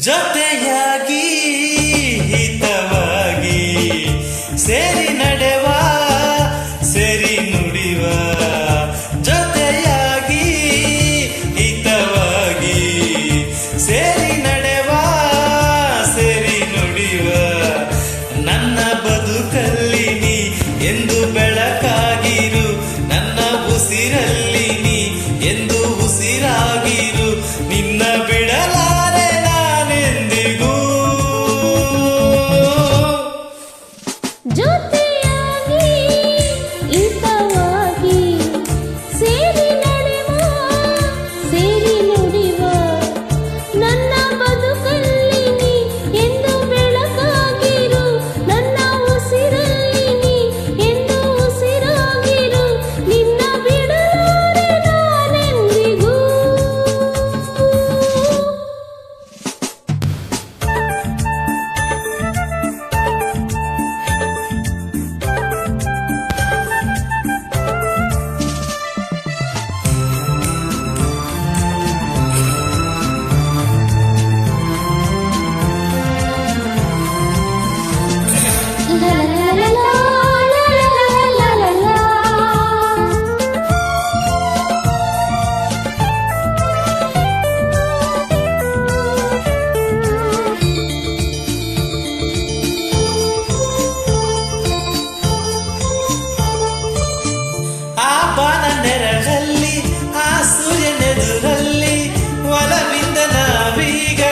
ಜೊತೆಯಾಗಿ ಹಿತವಾಗಿ ಸೇರಿ ನಡೆವ ಸೇರಿ ನುಡಿವ ಜೊತೆಯಾಗಿ ಹಿತವಾಗಿ ಸೇರಿ ನಡೆವ ಸೇರಿ ನುಡಿವ ನನ್ನ ಬದುಕಲ್ಲಿ ನೀ ಎಂದು ಬೆಳಕಾಗಿರು ನನ್ನ ಉಸಿರಲ್ಲಿ ನೀ ಎಂದು ಉಸಿರಾಗಿರು ನಿನ್ನ ಬಿಡಲಾರೆ ನಾನೆಂದಿಗೂ ಜೊತೆಯಾಗಿ ಹಿತವಾಗಿ ಸೇರಿ ನಡೆವ ಸೇರಿ ನುಡಿವ ನನ್ನ ಬದುಕಲ್ಲಿ ನೀ ಎಂದು ಬೆಳಕಾಗಿರು ನನ್ನ ಉಸಿರಲ್ಲಿ ನೀ ಎಂದು ಉಸಿರಾಗಿರು ನಿನ್ನ ಬಿಡಲಾರೆ ನಾನೆಂದಿಗೂ ಆ ಬಾನ ನೆರಳಲ್ಲಿ ಆ ಸೂರ್ಯನೆದುರಲ್ಲಿ ಒಲವಿಂದ ನಾವೀಗ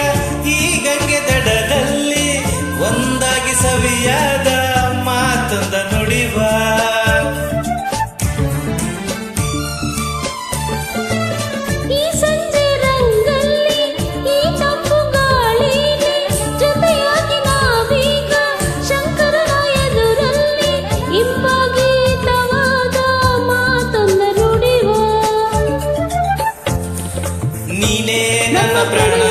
ಈ ಗಂಗೆ ದಡದಲ್ಲಿ ಒಂದಾಗಿ ಸವಿಯಾದ ಮಾತೊಂದ ನುಡಿವ ಈ ಸಂಜೆ ರಂಗಲ್ಲಿ ಈ ತಂಪು ಗಾಳಿಗೆ ಜೊತೆಯಾಗಿ ನಾವೀಗ ಶಂಕರನ ಎದುರಲ್ಲಿ ಇಂಪಾಗಿ ಹಿತವಾದ ಮಾತೊಂದ ನುಡಿವ ನೀನೇ ನನ್ನ ಪ್ರಾಣ